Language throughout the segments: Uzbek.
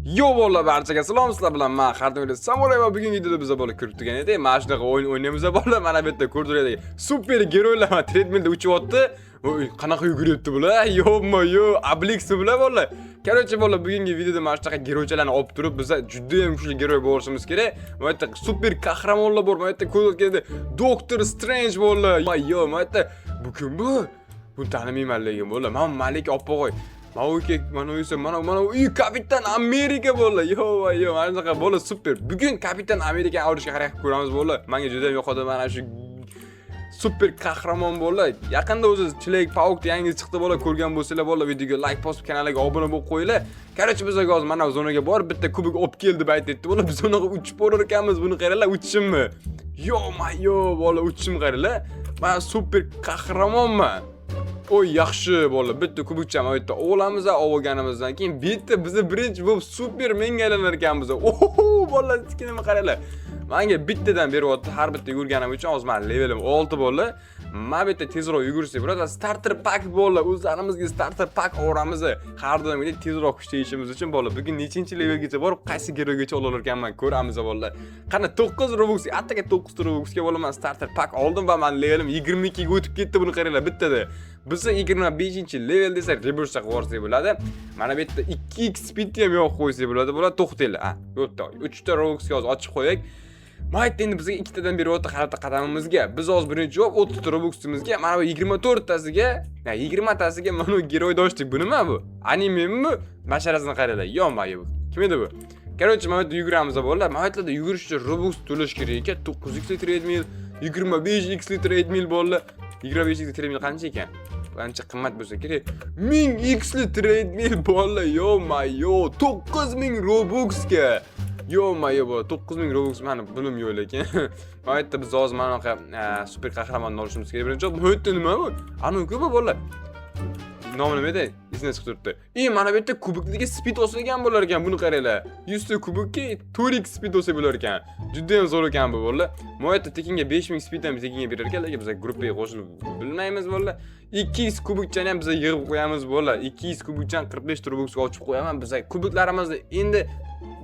Yo bolalar barchaga salom, sizlar bilan men Xardimli Samuray va bugungi videoda biz bola ko'rib turgan edik. Mana shunaqa o'yin o'ynaymiz bolalar. Mana bu yerda ko'rdiringlar. Super giroylar treadmillda uchyapti. Voy, qanaqa yuguryapti bular? Yo, Ablix bular bolalar. Короче, bolalar bugungi videoda mana shunaqa giroychalarni olib turib, biz juda ham kuchli giroy bo'lishimiz kerak. Bu yerda super qahramonlar bor. Bu yerda ko'rayotganda Doctor Strange bolalar. Yo, bu yerda bu kim bu? Buni tanimayman lekin bolalar. Men Malik Oppo'g'oy. Mana uy Kapitan Amerika bolalar. Yo, mana shunaqa bolalar super. Bugun Kapitan Amerikani olishga harakat qilamiz bolalar. Menga juda ham yoqadi mana shu super qahramon bolalar. Yaqinda o'zi Chilek Paukni yangi chiqdi bolalar. Ko'rgan bo'lsanglar bolalar videoga like bosib, kanalga obuna bo'lib qo'yinglar. Короче, biz hozir mana zonaga borib bitta kubik olib keldi aytdi bolalar. Biz zonaga uchib borar ekanmiz. Buni qaranglar, uchishimmi? Yo, bolalar uchishim qaranglar. Men super qahramonman. Oy yaxshi bolalar, bitta kubikcham bu yerda olamiz, olganimizdan keyin bitta bizni birinchi bo'lib Supermenga aylanar ekanmiz. Oho, bolalar, nima qaranglar. Menga bittadan beryapti, har bitta yugurganim uchun hozir men levelim 6 bolalar. Men bitta tezroq yugursak bo'ladi. Starter pack bolalar, o'zlarimizga starter pack olamiz. Har doimgidek tezroq kuchayishimiz uchun bolalar. Bugun nechinchi levelgacha borib, qaysi giroygacha olar ekanman ko'ramiz bolalar. Qani 9 Robux, ataga 9 Robuxga bolalar men starter pack oldim va men levelim 22 ga o'tib ketdi, buni qaranglar bittada. Biz 25-level desak, reverse qilib yuborsak bo'ladi. Mana bu yerda 2x speed ham yo'q qo'ysak bo'ladi. Bular to'xtanglar. Ha, yo'qda 3 ta Robuxga hozir ochib qo'yaylik. Mayt endi bizga ikkitadan beri o'tdi qarata qadamimizga. Biz hozir birinchi javob 30 ta Robuximizga, mana bu 24 tasiga, 20 tasiga mana bu giroy doshdik. Bu nima bu? Animemi? Masharasini qaranglar. Yo'q, bu. Kim edi bu? Короче, mana bu yerda yuguramiz bolalar. Mana bu yerda yugurish uchun Robux to'lash kerak ekan. 9x treadmill, 25x treadmill bolalar. 25x treadmill qancha ekan? Qancha qimmat bo'lsa kerak. 1000x treadmill bolalar. Yo, 9000 Robuxga. Yo, 9000 Robux meni bilim yo'q lekin. Mana yerda biz hozir mana bunaqa super qahramonni olishimiz kerak. Birinchi bu yerda nima bu? Ana ko'p bolalar. Nomi nima edi? Esimda chiqib turibdi. Mana bu yerda kubiklarga speed osilgan bo'lar ekan, buni qaranglar. 100 ta kubikka 4x speed olsa bo'lar ekan. Juda ham zo'r ekan bu bolalar. Mana yerda tekinga 5000 speed ham tekinga berar ekan, lekin biz gruppaga qo'shilib bilmaymiz bolalar. 2x kubikchani ham biz yig'ib qo'yamiz bolalar. 2x kubikchan 45 Robuxga ochib qo'yaman. Biz kubiklarimizni endi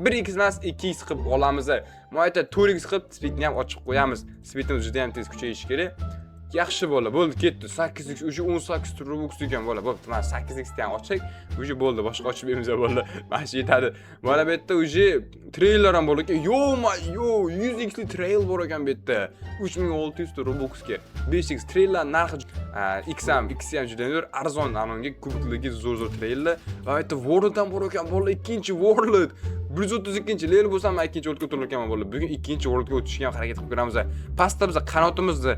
1x emas 2x qilib olamiz. Mana yerda 4x qilib speedni ham ochib qo'yamiz. Speedimiz juda ham tez kuchayishi kerak. Yaxshi bo'ldi, ketdi. 8x, o'sha 18 Robux ekan bola. Bo'pti, mana 8x ni ham ochsak, o'sha bo'ldi, boshqa ochib beramiz bola. Mana shu yetadi. Mana bu yerda o'sha trailer ham bor ekan. Yo, 100x li trail bor ekan bu yerda. 3600 Robuxga. 5x trailer narxi x ham juda zo'r, arzon, anonga kubikligi zo'r trailer. Va bu yerda World ham bor ekan bola, ikkinchi World. 132-level bo'lsa, men ikkinchi Worldga o'tib ekanman bola. Bugun ikkinchi Worldga o'tishga ham harakat qilib ko'ramiz. Pastda biz qanotimizni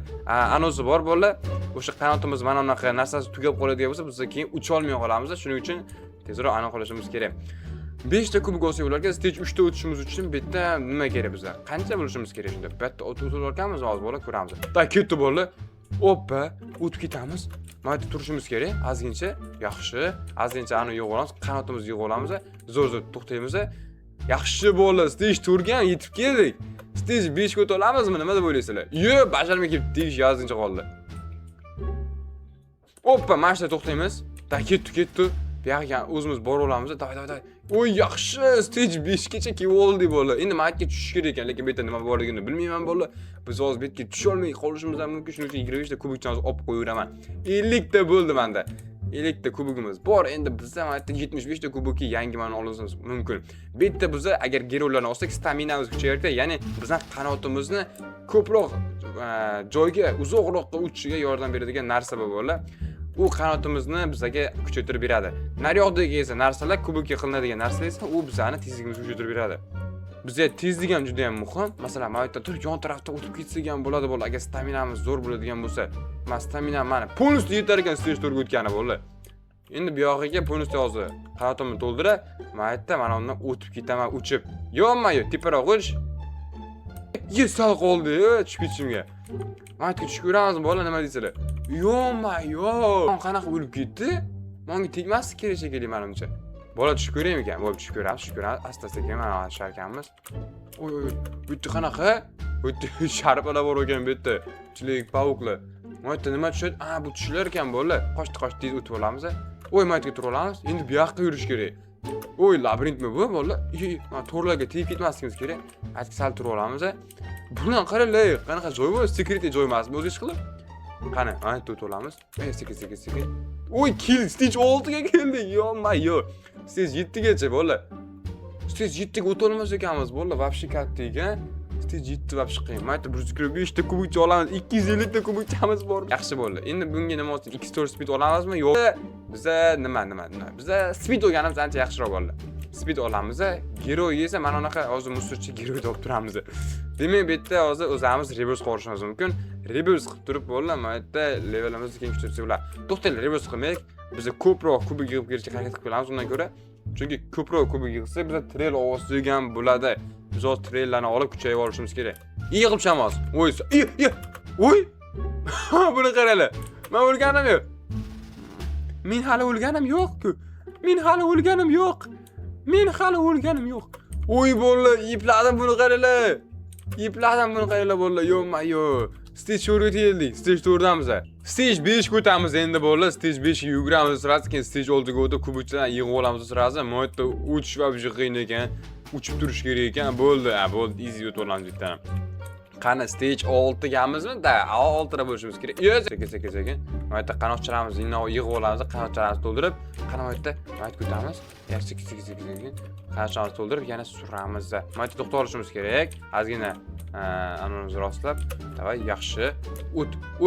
anosi bor bolalar. O'sha qanotimiz mana bunaqa narsasi tugab qoladigan bo'lsa, biz keyin ucha olmay qolamiz. Shuning uchun tezroq aniq qilishimiz kerak. 5 ta kubik olsak bo'larkan, stage 3 ta o'tishimiz uchun bitta nima kerak bizga? Qancha bo'lishimiz kerak shunda? Bu yerda o'tib o'tarkanmiz, hozir bola ko'ramiz. Ta ketdi bola. Oppa, o'tib ketamiz. Mana yerda turishimiz kerak. Ozgincha, yaxshi. Ozgincha ani yo'q olamiz, qanotimizni yo'q olamiz. Zo'r to'xtaymiz. Yaxshi bola, stage 4 ga yetib keldik. Stage 5 ga o'ta olamizmi? Nima deb o'ylaysizlar? Yo'q, bajarmay kelib tegish yozincha qoldi. Oppa, mana shu to'xtaymiz. Da ketdi. Bu yerga o'zimiz bora olamiz. Day. Oy, yaxshi, stage 5 gacha kelib oldik bola. Endi men yerga tushish kerak ekan, lekin bu yerda nima borligini bilmayman bola. Biz hozir bu yerga tusha olmay qolishimiz ham mumkin. Shuning uchun 25 ta kubikchani olib qo'yaveraman. 50 ta bo'ldi menda. 50 ta kubigimiz bor. Endi bizda mana yerda 75 ta kubikka yangi mana olishimiz mumkin. Bu yerda biz agar girolarni olsak, staminamiz kuchayar, ya'ni bizning qanotimizni ko'proq joyga, uzoqroqqa uchishga yordam beradigan narsa bo'lar. U qanotimizni bizga kuchaytirib beradi. Naryoqdagi esa narsalar kubikka qilinadigan narsa esa u bizani tezligimizni kuchaytirib beradi. Bizga tezlik ham juda ham muhim. Masalan, mana yerda turib yon tarafda o'tib ketsak ham bo'ladi bola. Agar staminamiz zo'r bo'ladigan bo'lsa, men staminam mana polностью yetar ekan stage 4 ga o'tgani bola. Endi bu yog'iga polностью hozir qanotimni to'ldira, mana yerda mana undan o'tib ketaman uchib. Yo'q, teparoq uch. Sal qoldi, tushib ketishimga. Mana yerga tushib ko'ramiz bola, nima deysizlar? Yo'q. Qanaqa o'lib ketdi? Menga tegmasdi kerak shekilli menimcha. Bola tushib ko'raymi ekan? Bo'lib tushib ko'ramiz. Asta-asta mana sharkanmiz. Oy, bu yerda qanaqa? Bu yerda sharpalar bor ekan bu yerda. Chilek pauklar. Mana yerda nima tushadi? Bu tushlar ekan bola. Qochdi tez o'tib olamiz. Oy, mana yerga turib olamiz. Endi bu yoqqa yurish kerak. Oy, labirintmi bu bola? To'rlarga tegib ketmasligimiz kerak. Azki sal turib olamiz. Bundan qaranglar, qanaqa joy bu? Secret joy emasmi o'zi ish qilib? Qani, mana bu to'lamiz. Sekin. Oy, kill stage 6 ga keldik. Yo. Stage 7 gacha bola. Stage 7 ga o'tolmas ekanmiz bola, vobshe katta ekan. Stage 7 vobshe qiyin. Mana 125 ta kubikcha olamiz, 250 ta kubikchamiz bor. Yaxshi bo'ldi. Endi bunga nima olsin? X4 speed olamizmi? Yo'q. Biza nima? Biza speed olganimiz ancha yaxshiroq bo'ldi. Speed olamiz. Gero esa mana unaqa hozir musurchi gero olib turamiz. Demak, bu yerda hozir o'zimiz reverse qilishimiz mumkin. Reverse qilib turib bo'ldi. Mana yerda levelimizni keng tushirsak bo'lar. To'xtanglar, reverse qilmaylik. Biz ko'proq kubik yig'ib kelishga harakat qilamiz undan ko'ra. Chunki ko'proq kubik yig'sak, biz trail ovozi ham bo'ladi. Biz hozir traillarni olib kuchayib olishimiz kerak. Yig'ib chamiz. Voy. Voy. Buni qaranglar. Men o'lganim yo'q. Men hali o'lganim yo'q-ku. Men hali o'lganim yo'q. Oy bolla, ipladim buni qaranglar. Bolla. Yo. Stage 4 ga keldik. Stage 4damiz. Stage 5 ga o'tamiz endi bolla. Stage 5 ga yuguramiz, sirasi keyin stage 6 ga o'tib kubikchadan yig'ib olamiz sirasi. Mana yerda uchish va qiyin ekan. Uchib turish kerak ekan. Bo'ldi, easy o'tib olamiz bittadan. Qani stage 6 gamizmi? Da, 6 da bo'lishimiz kerak. Sekin. Mana yerda qanoqchalarimizni yig'ib olamiz, qanoqchalarimizni to'ldirib, mana yerda ko'tamiz. Sekin. Qanoqchalarimizni to'ldirib, yana suramiz. Mana yerda to'xtab olishimiz kerak. Ozgina anamizni rostlab, davay yaxshi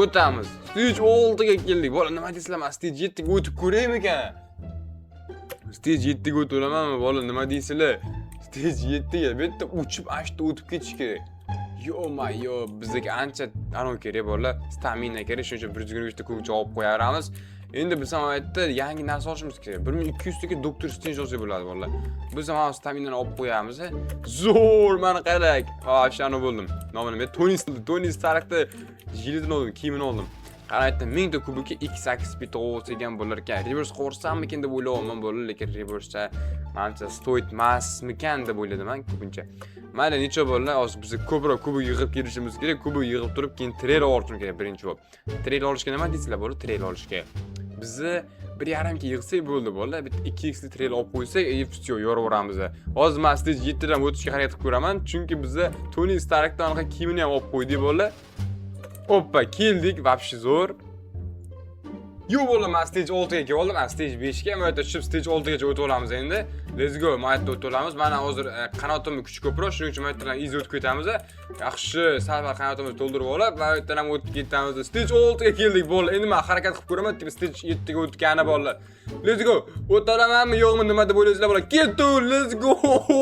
o'tamiz. Stage 6 ga keldik. Bola, nima deysizlar? Stage 7 ga o'tib ko'raymi ekan? Stage 7 ga o'tib olamanmi? Bola, nima deysizlar? Stage 7 ga bu yerda uchib ashta o'tib ketish kerak. Yo, bizga ancha anov kerak bola, stamina kerak, shuning uchun 125 ta kubikcha olib qo'yamiz. Endi biz ham aytdi, yangi narsa olishimiz kerak. 1200 taka Dr. Strange olsa bo'ladi bola. Biz ham staminani olib qo'yamiz. Zo'r, mana qarang. Shano bo'ldim. Nomini men Tony Starkda jilidini oldim, kiyimini oldim. Qaraydi, 1000 ta kubikka 2.8 speed olsa bo'lar ekan. Reverse qo'rsammikin deb o'ylayapman bola, lekin reverse mancha stoytmasmikan deb o'yladim men ko'pincha. Mayli, necha bo'ldi, hozir biz ko'proq kubik yig'ib kelishimiz kerak. Kubik yig'ib turib, keyin trail olishimiz kerak birinchi bo'lib. Trail olishga nima deysizlar bola? Trail olishga. Bizni 1.5 ga yig'sak bo'ldi bola. Bitta 2x li trail olib qo'ysak, все, yoraveramiz. Hozir men stage 7 dan o'tishga harakat qilib ko'raman, chunki bizni Tony Starkdan anaqa kiyimini ham olib qo'ydik bola. Hoppa, keldik, vobshe zo'r. Yo bola, men stage 6 ga keldim, men stage 5 ga, men yerda tushib stage 6 gacha o'tib olamiz endi. Let's go, men yerda o'tib olamiz. Mana hozir qanotimni kuchi ko'proq, shuning uchun men yerdan easy o'tib ketamiz. Yaxshi, sal qanotimizni to'ldirib olib, men yerdan ham o'tib ketamiz. Stage 6 ga keldik bola. Endi men harakat qilib ko'raman, stage 7 ga o'tgani bola. Let's go. O'tolamanmi, yo'qmi, nima deb o'ylaysizlar bola? Ketdi, let's go.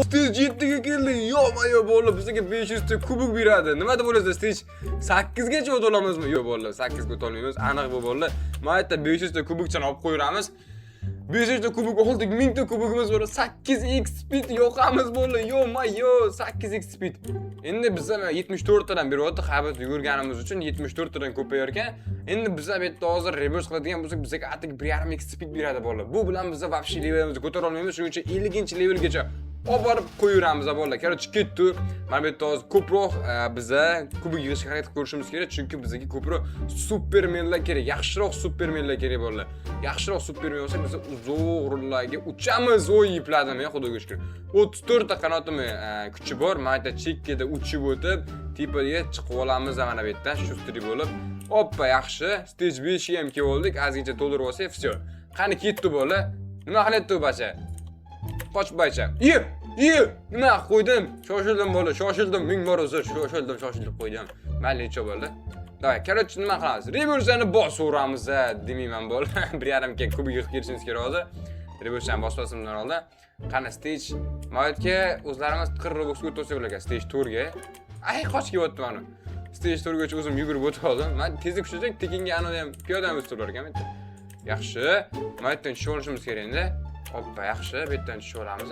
Stage 7 ga keldik. Yo'q bola, bizga 500 ta kubik beradi. Nima deb o'ylaysizlar? Stage 8 gacha o'tib olamizmi? Yo'q bola, 8 ga o'tib olmaymiz. Aniq bu bola. Men yerda 500 ta kubikchani olib qo'yamiz. 500 ta kubik oldik, 1000 ta kubigimiz bor. 8x speed yo'qamiz bola. Yo, 8x speed. Endi biz 74 tadan beryapti, habis yugurganimiz uchun 74 tadan ko'payar ekan. Endi biz bu yerda hozir reverse qiladigan bo'lsak, bizga atik 1.5x speed beradi bola. Bu bilan biz vobshe levelimizni ko'tara olmaymiz, shuning uchun 50-levelgacha olib borib qo'yamiz bola. Короче, ketdi. Mana bu yerda hozir ko'proq biza kubik yig'ishga harakat qilishimiz kerak, chunki bizga ko'proq supermenlar kerak, yaxshiroq supermenlar kerak bo'lar. Yaxshiroq supermen bo'lsa, biz uzoqlarga uchamiz. O'y, yipladim, xudoga shukr. 34 ta qanotimi kuchi bor. Mana yerda chekkada uchib o'tib, tepaga chiqib olamiz mana bu yerdan, shustri bo'lib. Hoppa, yaxshi. Stage 5 ga ham kelib oldik. Ozgincha to'ldirib olsak, все. Qani ketdi bola. Nima qilyapti u bacha? Qochib baycha. Nima qo'ydim? Shoshildim bola, shoshildim. Ming bor o'zi, shoshilib qo'ydim. Mayli, necha bo'ldi? Davay, короче, nima qilamiz? Reverseni bosaveramiz, demayman bola. 1.5 ga kubik yig'ib kelishimiz kerak hozir. Reverseni bosmasimdan oldin. Qani stage mayotga o'zlarimiz 40 robux o'tib olsa bo'lar ekan stage 4 ga. Ay, qochib ketdim mana. Stage 4 gacha o'zim yugurib o'tib oldim. Men tezlik kuchlik, tekinga anada ham piyodani o'stirar ekan. Yaxshi. Mayotdan tushib olishimiz kerak endi. Hoppa, yaxshi, bu yerdan tushib olamiz.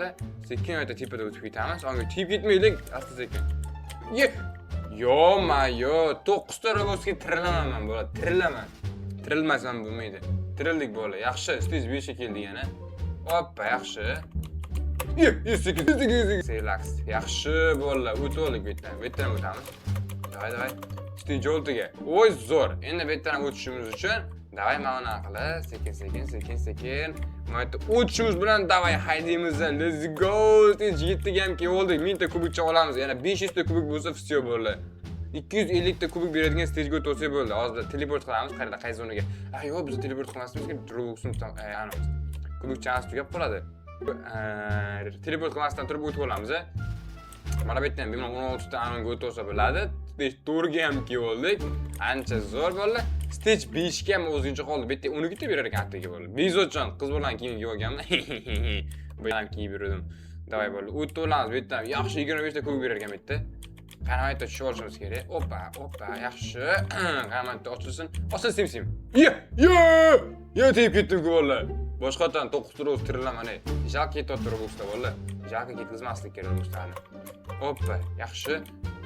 Sekin yerda tepada o'tib ketamiz. Onga tiyib ketmaylik, asta-sekin. Yo, 9 ta robotga tirilaman bola, tirilaman. Tirilmasam bo'lmaydi. Tirildik bola. Yaxshi, stage 5 ga keldik yana. Hoppa, yaxshi. Sekin. Relax. Yaxshi bola, o'tib oldik bu yerdan. Bu yerdan o'tamiz. Davay. Stage 6 ga. Voy, zo'r. Endi bu yerdan o'tishimiz uchun Davay mana qilib, sekin. Mana o'tishimiz bilan davay haydaymiz. Let's go. Stage 7 ga ham kelib oldik. 1000 ta kubikcha olamiz. Yana 500 ta kubik bo'lsa всё bo'ldi. 250 ta kubik beradigan stejga o'tib olsak bo'ldi. Hozir teleport qilamiz. Qaysi zonaga? Yo'q, biz teleport qilmasmizki, Robux'ni ana kubikchamiz tugab qoladi. Teleport qilmasdan turib o'tib olamiz. Mana bu yerdan bemalol 16 ta anonga o'tib olsa bo'ladi. Stage 4 ga ham kelib oldik. Ancha zo'r bo'ldi. Stage 5 ga ham o'zgincha qoldi. Bu yerda 12 ta berar ekan atigi bo'ldi. Bezotjon qiz bilan kiyim kiyib olganman. Bu ham kiyib yurdim. Davay bo'ldi. O'tib olamiz. Bu yerdan yaxshi 25 ta kubik berar ekan bu yerda. Qanaqadir tushib olishimiz kerak. Oppa, yaxshi. Qanaqadir ochilsin. Sim. Yo, tepib ketdim-ku vallahi. Boshqatdan 9 turib tirilam mana. Jalq ketyapti Robux'da vallahi. Jalq ketkizmaslik kerak Robux'dan. Oppa, yaxshi.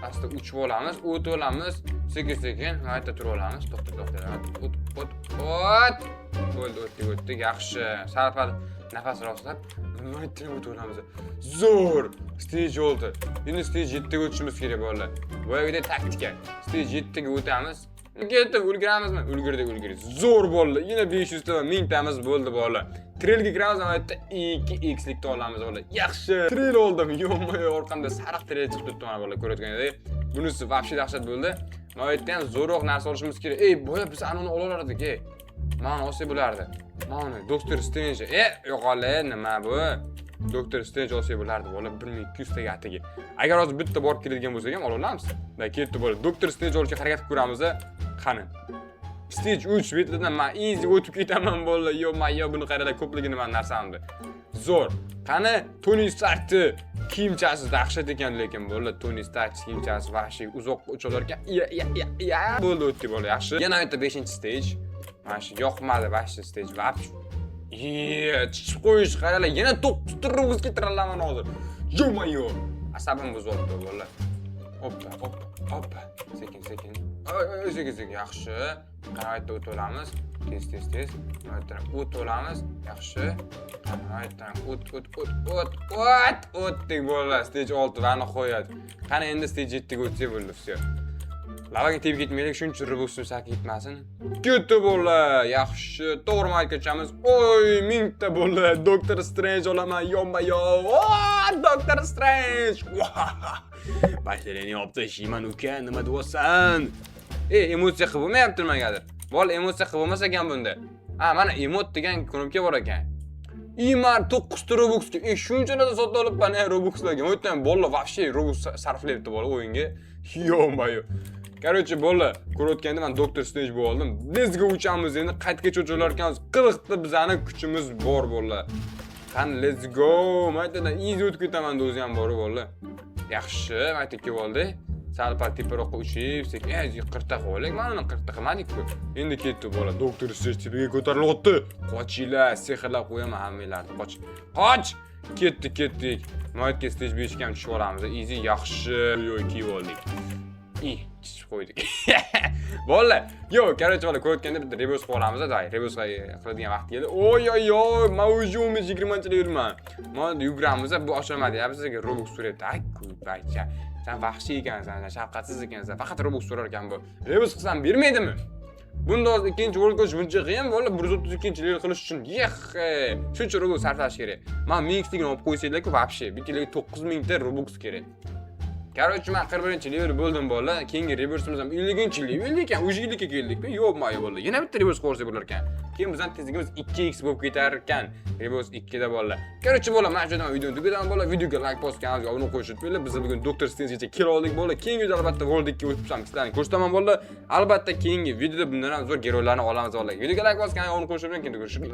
Asta uchib olamiz, o'tib olamiz. Sekin, mayta turib olamiz. To'xta. Ot. Bo'ldi, o'tdik, yaxshi. Sal-pal nafas rostlab, mayta o'tib olamiz. Zo'r. Stage 6. Endi stage 7 ga o'tishimiz kerak bo'ldi. Boyagida taktika. Stage 7 ga o'tamiz. Ketdi, ulguramizmi? Ulgurdik. Zo'r bo'ldi. Yana 500 ta 1000 tamiz bo'ldi bola. Trailga kiramiz, mana yerda 2x likda olamiz bola. Yaxshi. Trail oldim. Yo'q, orqamda sariq trail chiqib turibdi mana bola, ko'rayotganingizdek. Bunisi vobshe dahshat bo'ldi. Mana yerda ham zo'roq narsa olishimiz kerak. Boya biz anoni ola olardik, Mana olsa bo'lardi. Mana Doktor Strange. Yo'qole, nima bu? Doktor Strange olsa bo'lardi bola 1200 taga atigi. Agar hozir bitta borib keladigan bo'lsak ham ola olamiz. Da ketdi bola. Doktor Strange olishga harakat qilib ko'ramiz. Qani. Stage 3 betlardan men easy o'tib ketaman bola. Yo, buni qaranglar, ko'pligini men narsamdi. Zo'r. Qani Tony Starkni kiyimchasi dahshat ekan, lekin bola Tony Stark kiyimchasi vahshiy uzoqqa ucholar ekan. Bo'ldi, o'tdi bola, yaxshi. Yana bitta 5-stage. Mana shu yoqmadi vahshiy stage vobshe. Chiqib qo'yish qaranglar, yana 9 ta Robux ketiraman hozir. Yo, asabim buzyapti bola. Oppa. Sekin. Sekin, yaxshi. Qanaqadir o'tib olamiz. Tez. Mana o'tib olamiz. Yaxshi. Qanaqadir o'tdik bola. Stage 6 vani qo'yadi. Qani endi stage 7 ga o'tsak bo'ldi, всё. Lavaga tepib ketmaylik, shuncha Robux'ni sakib ketmasin. Ketdi bola. Yaxshi. To'g'ri markachamiz. 1000 ta bola. Doktor Strange olaman, Doktor Strange. Başlarını yaptı Shiman uka, nima deyapsan? Emotsiya qilib bo'lmayapti nimagadir. Bola emotsiya qilib bo'lmasa ekan bunda. Mana emot degan knopka bor ekan. Imar 9 ta Robuxga. Shuncha narsa sotib olibman Robuxlarga. O'tdan bola vobshe Robux sarflayapti bola o'yinga. Yo. Короче, bola, ko'rayotganda men Doktor Strange bo'ldim. Let's go uchamiz endi qaytga cho'cholar ekanmiz. 40 ta bizani kuchimiz bor bola. Qani let's go. Maytadan easy o'tib ketaman o'zi ham bor bola. Yaxshi, mayta kelib oldi. Sal-pal teparoqqa uchib, sekin 40 ta qo'ylik. Mana 40 ta qilmadik-ku. Endi ketdi bola. Doktor Strange tepaga ko'tarilyapti. Qochinglar, sehrlab qo'yaman hammalarni. Qoch. Ketdik. Maytga stage 5 ga ham tushib olamiz. Easy, yaxshi. Yo, kelib oldik. Chiqib qo'ydik. Bola, короче, bola ko'rayotganda bitta rebus qilamiz, davay. Rebus qiladigan vaqt keldi. Oy, men o'zim 20-chida yurman. Mana yuguramiz, bu ochilmadi. Bizga Robux so'rayapti. Baycha. Sen vahshiy ekansan, shafqatsiz ekansan. Faqat Robux so'rar ekan bu. Rebus qilsam bermaydimi? Bunda hozir ikkinchi World Cup buncha qiyin, bola 132-level qilish uchun. Shuncha Robux sarflash kerak. Men mixligini olib qo'ysanglar-ku, vobshe. Bittaga 9000 ta Robux kerak. Короче, men 41-level bo'ldim bola. Keyingi reversimiz ham 50-level ekan. O'sha yilga keldik. Yo'qmi bola. Yana bitta reverse qo'ysa bo'lar ekan. Keyin bizning tezligimiz 2x bo'lib ketar ekan. Reverse 2 da bola. Короче, bola, mana shu videoni tugataman bola. Videoga like bosib, kanalga obuna bo'lishni unutmanglar. Biz bugun Doktor Strange'ga kela oldik bola. Keyingi videoda albatta World 2 ga o'tib sizlarni ko'rsataman bola. Albatta keyingi videoda bundan ham zo'r geroylarni olamiz bola. Videoga like bosib, kanalga obuna bo'lishni unutmang. Keyin ko'rishamiz.